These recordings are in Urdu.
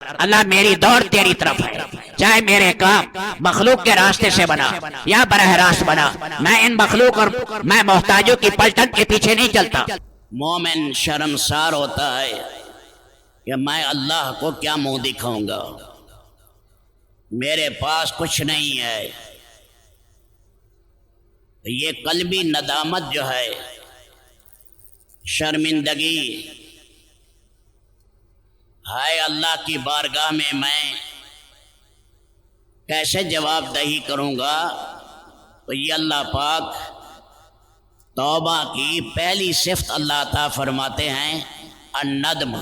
اللہ میری دوڑ تیری طرف ہے، چاہے میرے کام مخلوق کے راستے سے بنا یا براہ راست بنا، میں ان مخلوق اور میں محتاجوں کی پلٹن کے پیچھے نہیں چلتا۔ مومن شرمسار ہوتا ہے کہ میں اللہ کو کیا منہ دکھاؤں گا، میرے پاس کچھ نہیں ہے۔ یہ قلبی ندامت جو ہے، شرمندگی، ہائے اللہ کی بارگاہ میں کیسے جواب دہی کروں گا؟ تو یہ اللہ پاک توبہ کی پہلی صفت اللہ عطا فرماتے ہیں، الندم۔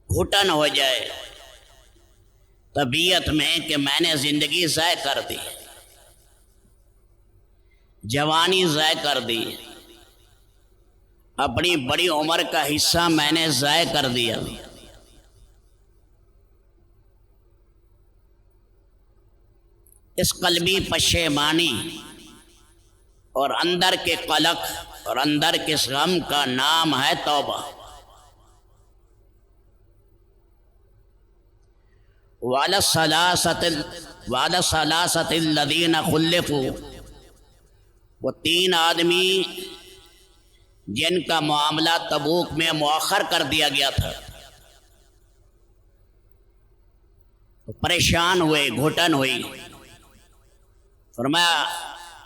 گھٹن ہو جائے طبیعت میں کہ میں نے زندگی ضائع کر دی، جوانی ضائع کر دی، اپنی بڑی عمر کا حصہ میں نے ضائع کر دیا۔ اس قلبی پشیمانی اور اندر کے قلق اور اندر کے غم کا نام ہے توبہ۔ وَعَلَى الثَّلَاثَةِ الَّذِينَ خُلِّفُوا، وہ تین آدمی جن کا معاملہ تبوک میں مؤخر کر دیا گیا تھا، پریشان ہوئے، گھٹن ہوئی۔ فرمایا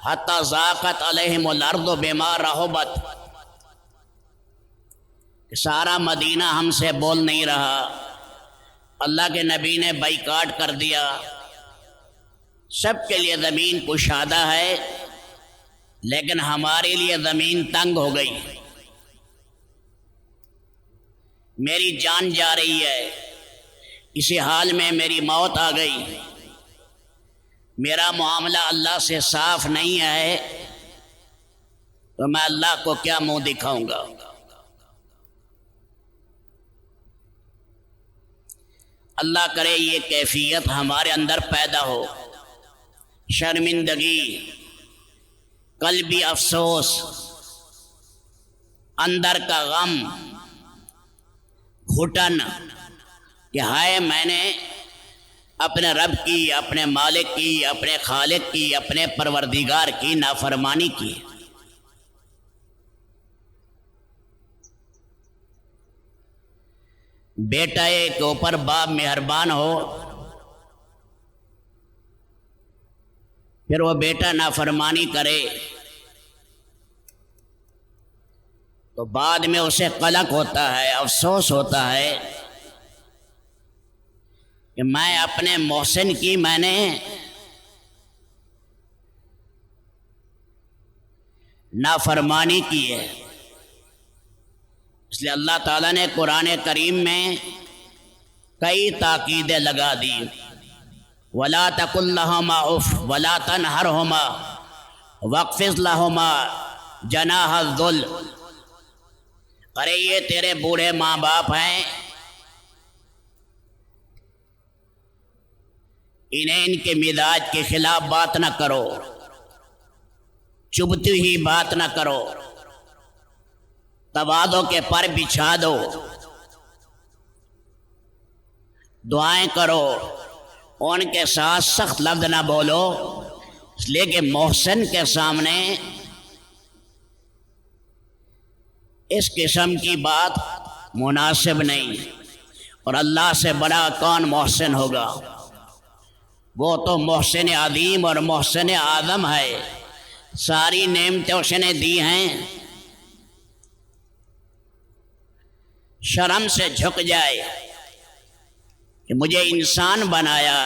حَتَّى ضَاقَتْ عَلَيْهِمُ الْأَرْضُ بِمَا رَحُبَتْ، کہ سارا مدینہ ہم سے بول نہیں رہا، اللہ کے نبی نے بائیکاٹ کر دیا، سب کے لیے زمین کشادہ ہے لیکن ہمارے لیے زمین تنگ ہو گئی، میری جان جا رہی ہے، اسی حال میں میری موت آ گئی، میرا معاملہ اللہ سے صاف نہیں ہے، تو میں اللہ کو کیا منہ دکھاؤں گا؟ اللہ کرے یہ کیفیت ہمارے اندر پیدا ہو، شرمندگی، قلبی افسوس، اندر کا غم، گھٹن کہ ہائے میں نے اپنے رب کی، اپنے مالک کی، اپنے خالق کی، اپنے پروردگار کی نافرمانی کی۔ بیٹا کے اوپر باپ مہربان ہو، پھر وہ بیٹا نافرمانی کرے تو بعد میں اسے قلق ہوتا ہے، افسوس ہوتا ہے کہ میں اپنے محسن کی میں نے نافرمانی کی ہے۔ اس لیے اللہ تعالیٰ نے قرآن کریم میں کئی تاکیدیں لگا دی، وَلَا تَقُلْ لَهُمَا اُفٍّ وَلَا تَنْهَرْهُمَا وَاخْفِضْ لَهُمَا جَنَاحَ الذُّلِّ، ارے یہ تیرے بوڑھے ماں باپ ہیں، انہیں ان کے مزاج کے خلاف بات نہ کرو، چبھتی ہوئی بات نہ کرو، تواضع کے پر بچھا دو، دعائیں کرو، ان کے ساتھ سخت لفظ نہ بولو، اس لیے کہ محسن کے سامنے اس قسم کی بات مناسب نہیں، اور اللہ سے بڑا کون محسن ہوگا؟ وہ تو محسن عظیم اور محسن اعظم ہے، ساری نعمتیں اس نے دی ہیں۔ شرم سے جھک جائے کہ مجھے انسان بنایا،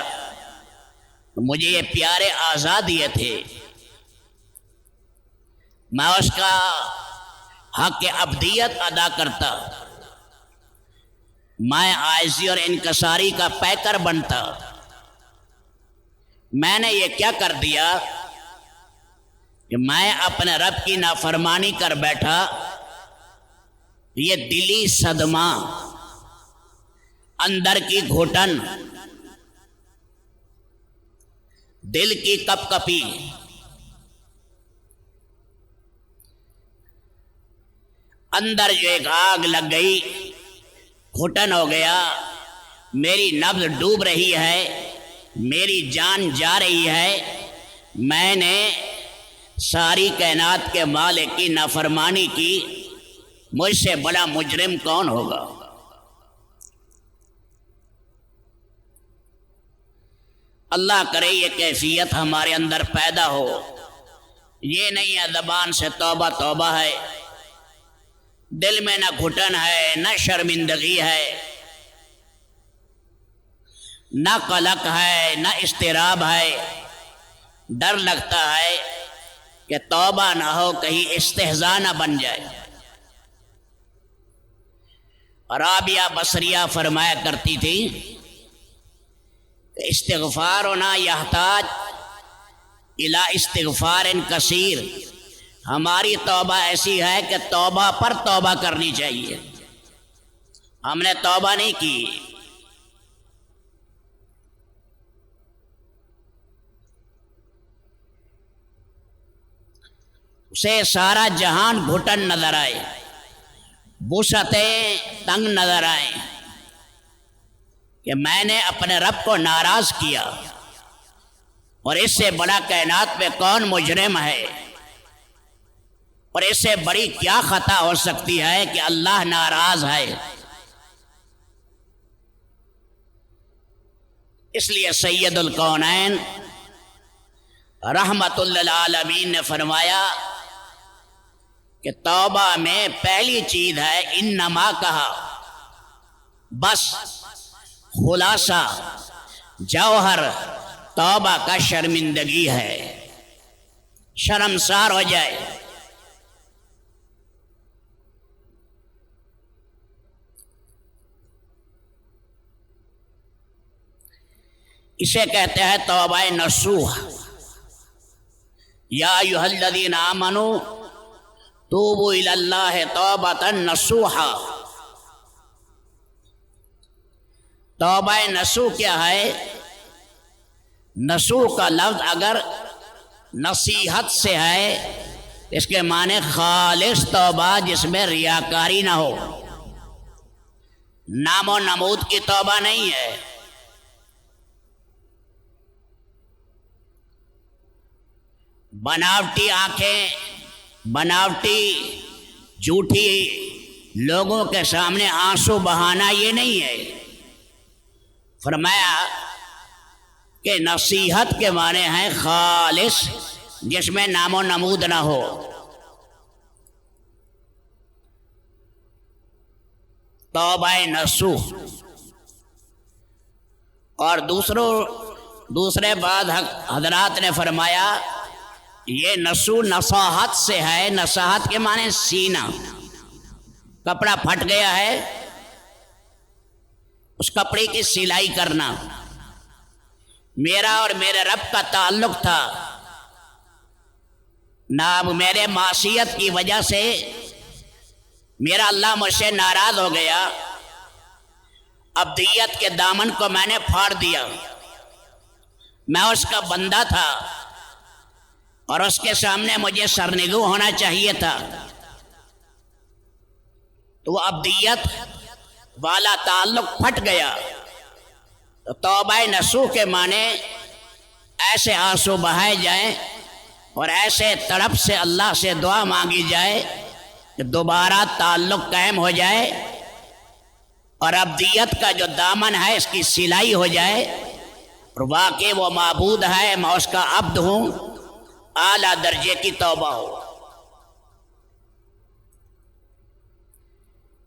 مجھے یہ پیارے اعضاء دیے تھے، میں اس کا حق ابدیت ادا کرتا، میں عاجزی اور انکساری کا پیکر بنتا، میں نے یہ کیا کر دیا کہ میں اپنے رب کی نافرمانی کر بیٹھا۔ یہ دلی صدمہ، اندر کی گھٹن، دل کی کپ کپی، اندر جو ایک آگ لگ گئی، گھٹن ہو گیا، میری نبض ڈوب رہی ہے، میری جان جا رہی ہے، میں نے ساری کائنات کے مالک کی نافرمانی کی، مجھ سے بڑا مجرم کون ہوگا؟ اللہ کرے یہ کیفیت ہمارے اندر پیدا ہو۔ یہ نہیں ہے زبان سے توبہ توبہ ہے، دل میں نہ گھٹن ہے، نہ شرمندگی ہے، نہ قلق ہے، نہ اضطراب ہے، ڈر لگتا ہے کہ توبہ نہ ہو کہیں استہزاء نہ بن جائے۔ رابعہ بصریہ فرمایا کرتی تھی کہ استغفارنا یحتاج الی استغفار کثیر، ہماری توبہ ایسی ہے کہ توبہ پر توبہ کرنی چاہیے، ہم نے توبہ نہیں کی۔ اسے سارا جہان گھٹن نظر آئے، وسعتیں تنگ نظر آئیں کہ میں نے اپنے رب کو ناراض کیا، اور اس سے بڑا کائنات میں کون مجرم ہے، اور اس سے بڑی کیا خطا ہو سکتی ہے کہ اللہ ناراض ہے۔ اس لیے سید الکونین رحمت للعالمین نے فرمایا کہ توبہ میں پہلی چیز ہے انما، کہا بس خلاصہ جوہر توبہ کا شرمندگی ہے، شرمسار ہو جائے۔ اسے کہتے ہیں توبہ نصوح۔ یا ایھا الذین آمنوا توبوا الی اللہ توبۃ نصوحا۔ توبہ نصوح کیا ہے؟ نصوح کا لفظ اگر نصیحت سے ہے، اس کے معنی خالص توبہ جس میں ریاکاری نہ ہو، نام و نمود کی توبہ نہیں ہے۔ بناوٹی آنکھیں، بناوٹی جھوٹی لوگوں کے سامنے آنسو بہانا یہ نہیں ہے۔ فرمایا کہ نصیحت کے معنی ہے خالص جس میں نام و نمود نہ ہو۔ توبہ نصوح۔ اور دوسرے بعد حضرات نے فرمایا یہ نصوح نصاحت سے ہے۔ نصاحت کے معنی سینہ، کپڑا پھٹ گیا ہے اس کپڑے کی سلائی کرنا۔ میرا اور میرے رب کا تعلق تھا، نہ اب میرے معصیت کی وجہ سے میرا اللہ مجھ سے ناراض ہو گیا، ابدیت کے دامن کو میں نے پھاڑ دیا، میں اس کا بندہ تھا اور اس کے سامنے مجھے سرنگو ہونا چاہیے تھا، تو وہ ابدیت والا تعلق پھٹ گیا۔ تو توبہ نصوح کے معنی ایسے آنسو بہائے جائیں اور ایسے تڑپ سے اللہ سے دعا مانگی جائے کہ دوبارہ تعلق قائم ہو جائے اور ابدیت کا جو دامن ہے اس کی سلائی ہو جائے، اور واقعی وہ معبود ہے، میں اس کا عبد ہوں، اعلیٰ درجے کی توبہ ہو۔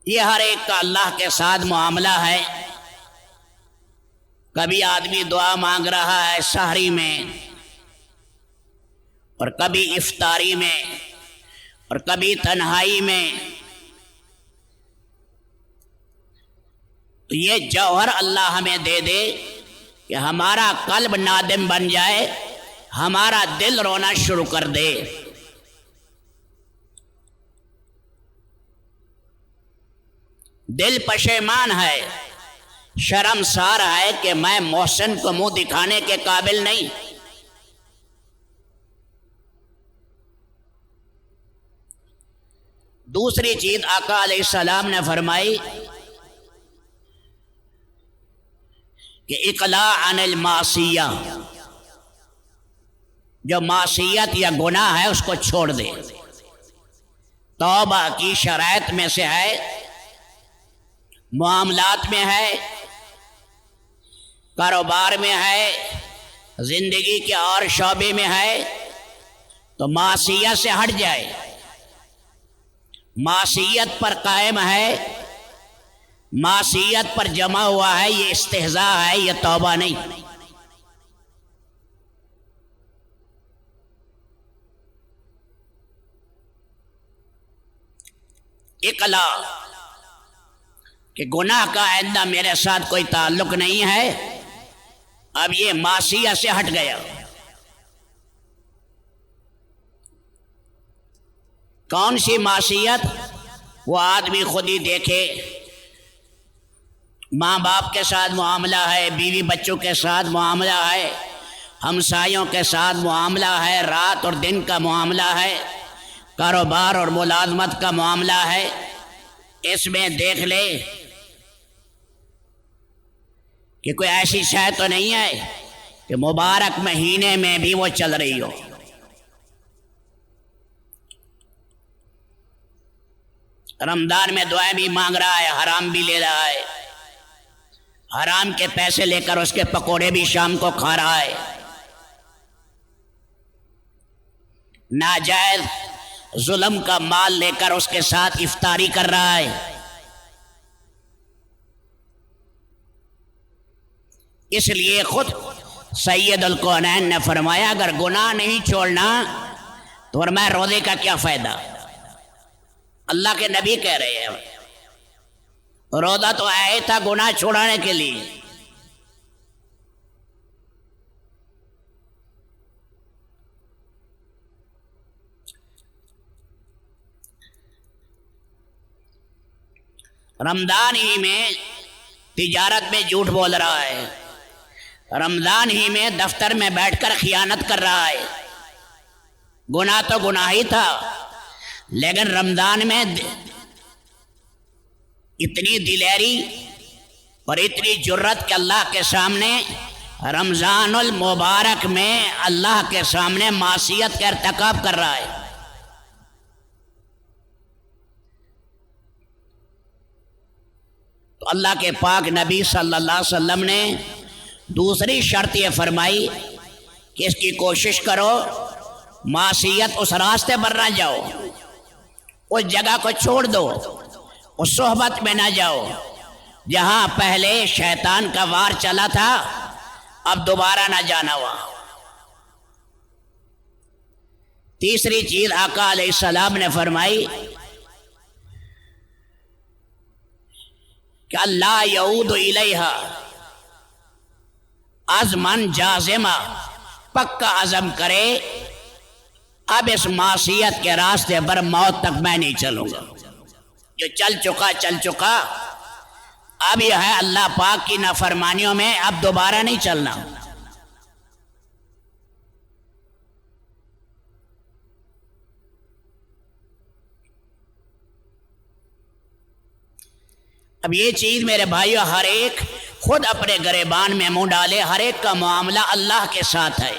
یہ ہر ایک کا اللہ کے ساتھ معاملہ ہے۔ کبھی آدمی دعا مانگ رہا ہے سحری میں، اور کبھی افطاری میں، اور کبھی تنہائی میں۔ تو یہ جوہر اللہ ہمیں دے دے کہ ہمارا قلب نادم بن جائے، ہمارا دل رونا شروع کر دے۔ دل پشیمان ہے، شرمسار ہے کہ میں محسن کو منہ دکھانے کے قابل نہیں۔ دوسری چیز آقا علیہ السلام نے فرمائی کہ اقلاع عن المعصیہ، جو معصیت یا گناہ ہے اس کو چھوڑ دے۔ توبہ کی شرائط میں سے ہے، معاملات میں ہے، کاروبار میں ہے، زندگی کے اور شعبے میں ہے، تو معصیت سے ہٹ جائے، معصیت پر قائم ہے، معصیت پر جمع ہوا ہے، یہ استہزاء ہے، یہ توبہ نہیں۔ اقلاع کہ گناہ کا آئندہ میرے ساتھ کوئی تعلق نہیں ہے، اب یہ معصیت سے ہٹ گیا۔ کون سی معصیت؟ وہ آدمی خود ہی دیکھے، ماں باپ کے ساتھ معاملہ ہے، بیوی بچوں کے ساتھ معاملہ ہے، ہمسایوں کے ساتھ معاملہ ہے، رات اور دن کا معاملہ ہے، کاروبار اور ملازمت کا معاملہ ہے، اس میں دیکھ لے کہ کوئی ایسی شے تو نہیں ہے کہ مبارک مہینے میں بھی وہ چل رہی ہو۔ رمضان میں دعائیں بھی مانگ رہا ہے، حرام بھی لے رہا ہے، حرام کے پیسے لے کر اس کے پکوڑے بھی شام کو کھا رہا ہے، ناجائز ظلم کا مال لے کر اس کے ساتھ افطاری کر رہا ہے۔ اس لیے خود سید الکونین نے فرمایا اگر گناہ نہیں چھوڑنا تو فرمایا روزے کا کیا فائدہ۔ اللہ کے نبی کہہ رہے ہیں روزہ تو آیا تھا گناہ چھوڑانے کے لیے۔ رمضان ہی میں تجارت میں جھوٹ بول رہا ہے، رمضان ہی میں دفتر میں بیٹھ کر خیانت کر رہا ہے۔ گناہ تو گناہ ہی تھا، لیکن رمضان میں اتنی دلیری اور اتنی جرت کہ اللہ کے سامنے رمضان المبارک میں اللہ کے سامنے معصیت کا ارتکاب کر رہا ہے۔ تو اللہ کے پاک نبی صلی اللہ علیہ وسلم نے دوسری شرط یہ فرمائی کہ اس کی کوشش کرو معصیت اس راستے پر نہ جاؤ، اس جگہ کو چھوڑ دو، اس صحبت میں نہ جاؤ جہاں پہلے شیطان کا وار چلا تھا، اب دوبارہ نہ جانا وہاں۔ تیسری چیز آقا علیہ السلام نے فرمائی کہ اللہ یعود الیہا عزماً جازما، پکا عزم کرے اب اس معصیت کے راستے پر موت تک میں نہیں چلوں گا، جو چل چکا، اب یہ ہے اللہ پاک کی نافرمانیوں میں اب دوبارہ نہیں چلنا۔ اب یہ چیز میرے بھائیو ہر ایک خود اپنے گریبان میں منہ ڈالے، ہر ایک کا معاملہ اللہ کے ساتھ ہے،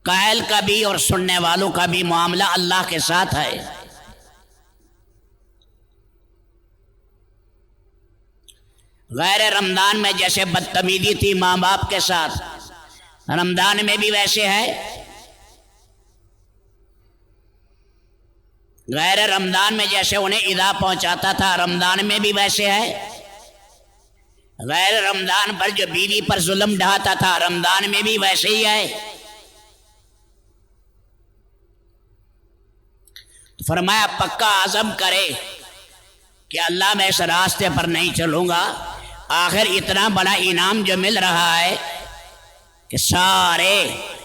قائل کا بھی اور سننے والوں کا بھی معاملہ اللہ کے ساتھ ہے۔ غیر رمضان میں جیسے بدتمیزی تھی ماں باپ کے ساتھ، رمضان میں بھی ویسے ہے۔ غیر رمضان میں جیسے انہیں ایذا پہنچاتا تھا، رمضان میں بھی ویسے ہے۔ غیر رمضان پر جو بیوی پر ظلم ڈھاتا تھا، رمضان میں بھی ویسے ہی ہے۔ فرمایا پکا عزم کرے کہ اللہ میں اس راستے پر نہیں چلوں گا، آخر اتنا بڑا انعام جو مل رہا ہے کہ سارے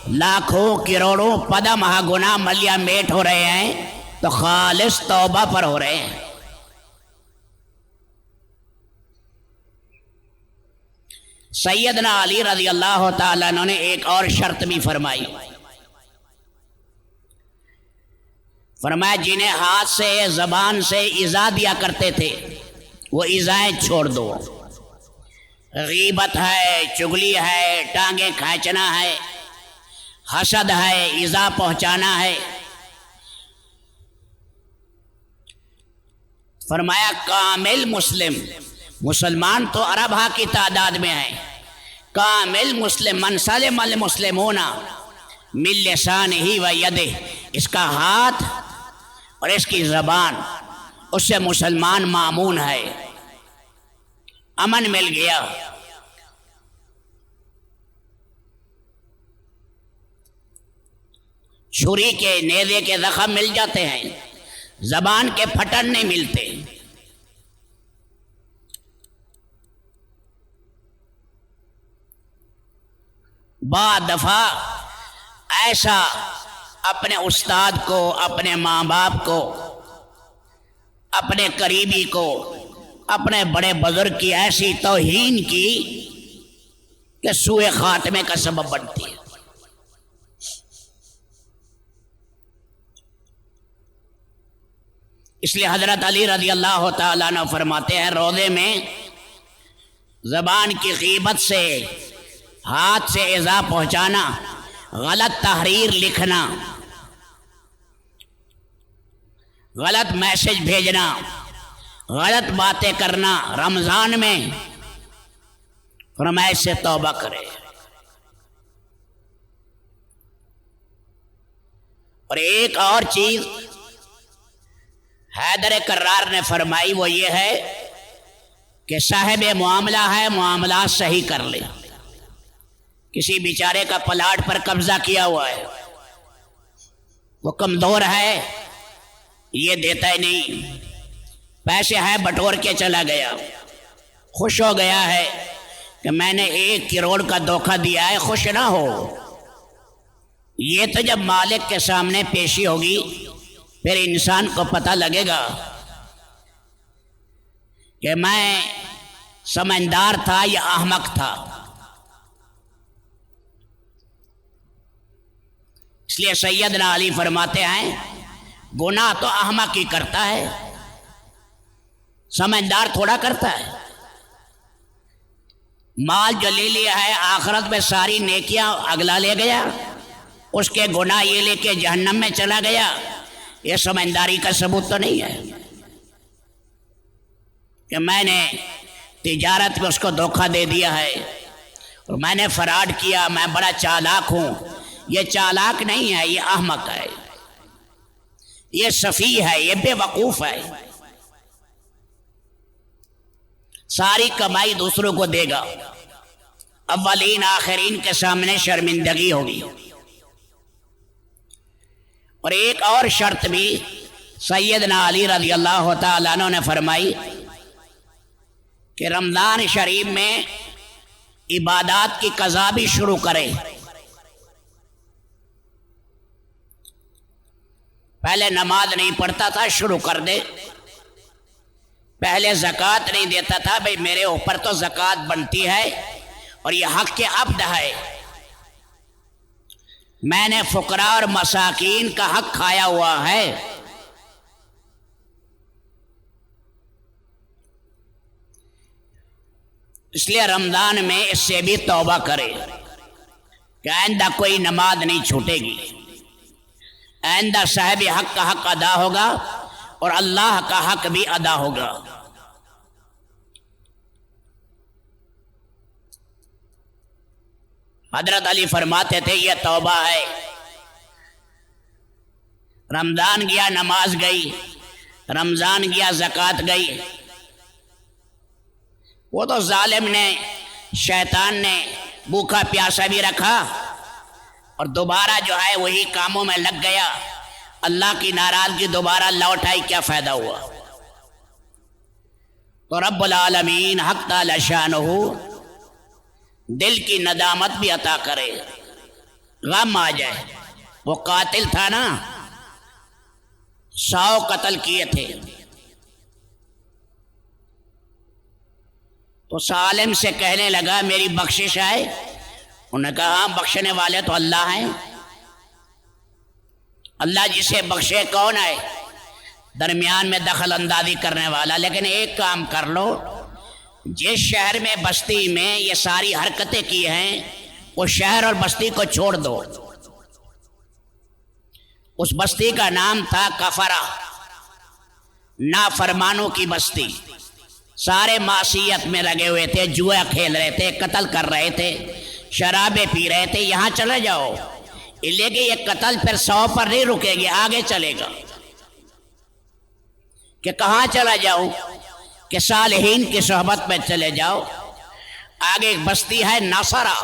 لاکھوں کروڑوں پدہ مہا گناہ ملیا میٹ ہو رہے ہیں تو خالص توبہ پر ہو رہے ہیں۔ سیدنا علی رضی اللہ تعالیٰ عنہ نے ایک اور شرط بھی فرمائی، فرمایا جنہیں ہاتھ سے زبان سے ایذا دیا کرتے تھے وہ ایذائیں چھوڑ دو. غیبت ہے، چغلی ہے، ٹانگیں کھینچنا ہے، حسد ہے، ایذا پہنچانا ہے. فرمایا کامل مسلمان تو ارب ہا کی تعداد میں ہیں. کامل مسلم من سلم المسلمون من لسانہ و یدہ، اس کا ہاتھ اور اس کی زبان اس سے مسلمان مامون ہے، امن مل گیا. چھری کے نیزے کے زخم مل جاتے ہیں، زبان کے پھٹن نہیں ملتے. بعد دفعہ ایسا اپنے استاد کو، اپنے ماں باپ کو، اپنے قریبی کو، اپنے بڑے بزرگ کی ایسی توہین کی کہ سوء خاتمے کا سبب بنتی ہے. اس لیے حضرت علی رضی اللہ تعالیٰ عنہ فرماتے ہیں روضے میں زبان کی غیبت سے، ہاتھ سے ایذا پہنچانا، غلط تحریر لکھنا، غلط میسج بھیجنا، غلط باتیں کرنا رمضان میں، فرمایا اس سے توبہ کرے. اور ایک اور چیز حیدر کرار نے فرمائی، وہ یہ ہے کہ صاحب معاملہ ہے معاملات صحیح کر لے. کسی بیچارے کا پلاٹ پر قبضہ کیا ہوا ہے، وہ کمزور ہے، یہ دیتا ہی نہیں، پیسے ہے بٹور کے چلا گیا، خوش ہو گیا ہے کہ میں نے 1 کروڑ کا دھوکہ دیا ہے. خوش نہ ہو، یہ تو جب مالک کے سامنے پیشی ہوگی پھر انسان کو پتہ لگے گا کہ میں سمجھدار تھا یا احمق تھا. اس لیے سیدنا علی فرماتے ہیں گناہ تو احمق ہی کرتا ہے، سمجھدار تھوڑا کرتا ہے. مال جو لے لیا ہے آخرت میں ساری نیکیاں اگلا لے گیا، اس کے گناہ یہ لے کے جہنم میں چلا گیا. یہ سمجھداری کا ثبوت تو نہیں ہے کہ میں نے تجارت میں اس کو دھوکہ دے دیا ہے اور میں نے فراڈ کیا، میں بڑا چالاک ہوں. یہ چالاک نہیں ہے، یہ احمق ہے، یہ سفیہ ہے، یہ بے وقوف ہے. ساری کمائی دوسروں کو دے گا، اولین آخرین کے سامنے شرمندگی ہوگی. اور ایک اور شرط بھی سیدنا علی رضی اللہ تعالیٰ عنہ نے فرمائی کہ رمضان شریف میں عبادات کی قضا بھی شروع کرے. پہلے نماز نہیں پڑھتا تھا، شروع کر دے. پہلے زکوٰۃ نہیں دیتا تھا، بھئی میرے اوپر تو زکوٰۃ بنتی ہے اور یہ حق کے عبد ہے، میں نے فقراء اور مساکین کا حق کھایا ہوا ہے. اس لیے رمضان میں اس سے بھی توبہ کرے کہ آئندہ کوئی نماز نہیں چھوٹے گی، آئندہ صاحب حق کا حق ادا ہوگا اور اللہ کا حق بھی ادا ہوگا. حضرت علی فرماتے تھے یہ توبہ ہے. رمضان گیا نماز گئی، رمضان گیا زکوٰۃ گئی. وہ تو ظالم نے، شیطان نے بھوکا پیاسا بھی رکھا اور دوبارہ جو ہے وہی کاموں میں لگ گیا. اللہ کی ناراضگی دوبارہ لوٹ آئی، کیا فائدہ ہوا؟ تو رب العالمین حق تعالی شانہ دل کی ندامت بھی عطا کرے، غم آ جائے. وہ قاتل تھا نا، 100 قتل کیے تھے، تو سالم سے کہنے لگا میری بخشش ہے. انہوں نے کہا ہاں بخشنے والے تو اللہ ہیں. اللہ جسے بخشے کون ہے درمیان میں دخل اندازی کرنے والا. لیکن ایک کام کر لو، جس شہر میں بستی میں یہ ساری حرکتیں کی ہیں اس شہر اور بستی کو چھوڑ دو. اس بستی کا نام تھا کفرہ، نافرمانوں کی بستی. سارے معصیت میں لگے ہوئے تھے، جوا کھیل رہے تھے، قتل کر رہے تھے، شرابیں پی رہے تھے. یہاں چلے جاؤ، لیکن یہ قتل پھر 100 پر نہیں رکے گی، آگے چلے گا. کہ کہاں چلا جاؤ؟ کہ صالحین کی صحبت میں چلے جاؤ. آگے ایک بستی ہے ناصرہ،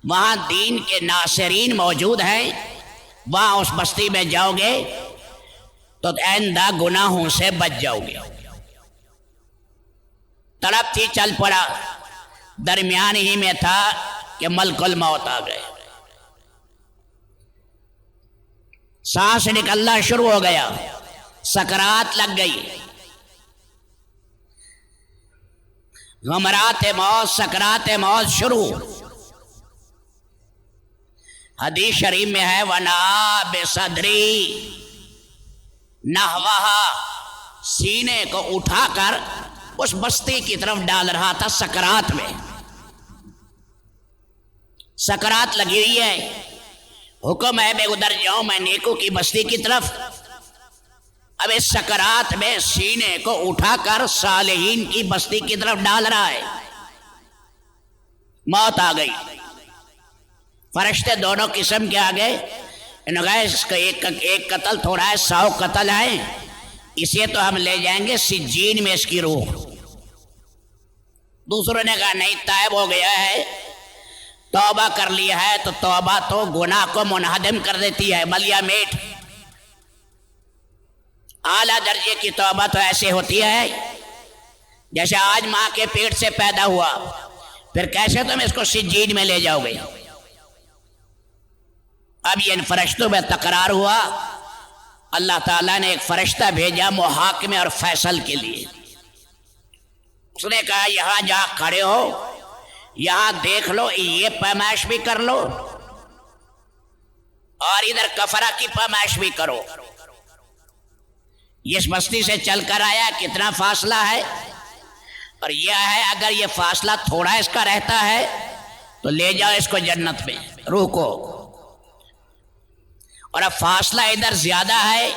وہاں دین کے ناصرین موجود ہیں. وہاں اس بستی میں جاؤ گے تو آئندہ گناہوں سے بچ جاؤ گے. تڑپ تھی چل پڑا، درمیان ہی میں تھا کہ ملک الموت آ گئے. سانس نکلنا شروع ہو گیا، سکرات لگ گئی. غمرات موت، سکرات موت شروع. حدیث شریف میں ہے وَنَا بِصَدْرِي نَحْوَهَا، سینے کو اٹھا کر اس بستی کی طرف ڈال رہا تھا. سکرات میں، سکرات لگی ہوئی ہے، حکم ہے میں ادھر جاؤں، میں نیکو کی بستی کی طرف. اب اس سکرات میں سینے کو اٹھا کر صالحین کی بستی کی طرف ڈال رہا ہے. موت آ گئی. فرشتے دونوں قسم کے آگے انہوں نے کہا اس کا ایک قتل تھوڑا ہے، 100 قتل ہیں، اسے تو ہم لے جائیں گے سجین میں اس کی روح. دوسروں نے کہا نہیں، تائب ہو گیا ہے، توبہ کر لیا ہے، تو توبہ تو گناہ کو منہدم کر دیتی ہے، ملیا میٹ. اعلیٰ درجے کی توبہ تو ایسے ہوتی ہے جیسے آج ماں کے پیٹ سے پیدا ہوا، پھر کیسے تم اس کو سجین میں لے جاؤ گے؟ اب یہ ان فرشتوں میں تکرار ہوا. اللہ تعالیٰ نے ایک فرشتہ بھیجا محاکمے اور فیصل کے لیے. اس نے کہا یہاں جا کھڑے ہو، یہاں دیکھ لو، یہ پیمائش بھی کر لو اور ادھر کفرہ کی پیمائش بھی کرو. اس بستی سے چل کر آیا، کتنا فاصلہ ہے، اور یہ ہے اگر یہ فاصلہ تھوڑا اس کا رہتا ہے تو لے جاؤ اس کو جنت میں، روح کو. اور اب فاصلہ ادھر زیادہ ہے،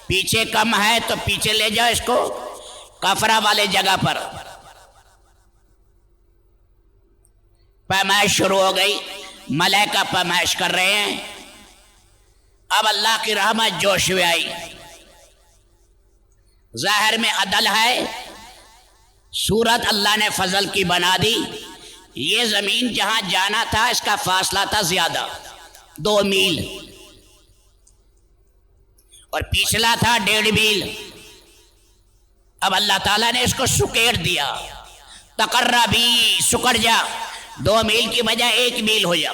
پیچھے کم ہے، تو پیچھے لے جاؤ اس کو کفرہ والے جگہ پر. پیمائش شروع ہو گئی، ملائکہ پیمائش کر رہے ہیں. اب اللہ کی رحمت جوش میں آئی. ظاہر میں عدل ہے، صورت اللہ نے فضل کی بنا دی. یہ زمین جہاں جانا تھا اس کا فاصلہ تھا زیادہ، 2 میل، اور پچھلا تھا 1.5 میل. اب اللہ تعالیٰ نے اس کو سکیڑ دیا. تقربی، سکڑ جا، 2 میل کی بجائے 1 میل ہو جا.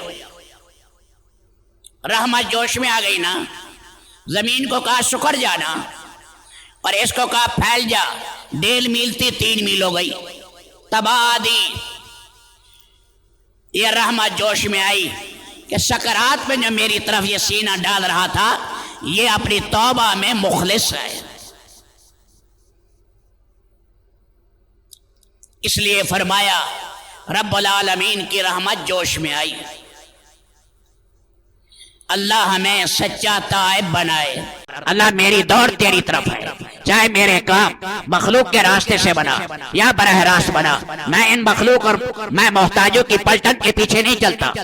رحمت جوش میں آ گئی نا. زمین کو کہا سکڑ جانا، اور اس کو کہا پھیل جا. 1.5 میل تھی، 3 میل ہو گئی، تبادی. یہ رحمت جوش میں آئی کہ سکرات میں جو میری طرف یہ سینہ ڈال رہا تھا یہ اپنی توبہ میں مخلص ہے. اس لیے فرمایا رب العالمین کی رحمت جوش میں آئی. اللہ ہمیں سچا تائب بنائے. اللہ میری دوڑ تیری طرف ہے، چاہے میرے کام مخلوق کے راستے سے بنا یا براہ راست بنا، میں ان مخلوق اور میں محتاجوں کی پلٹن کے پیچھے نہیں چلتا.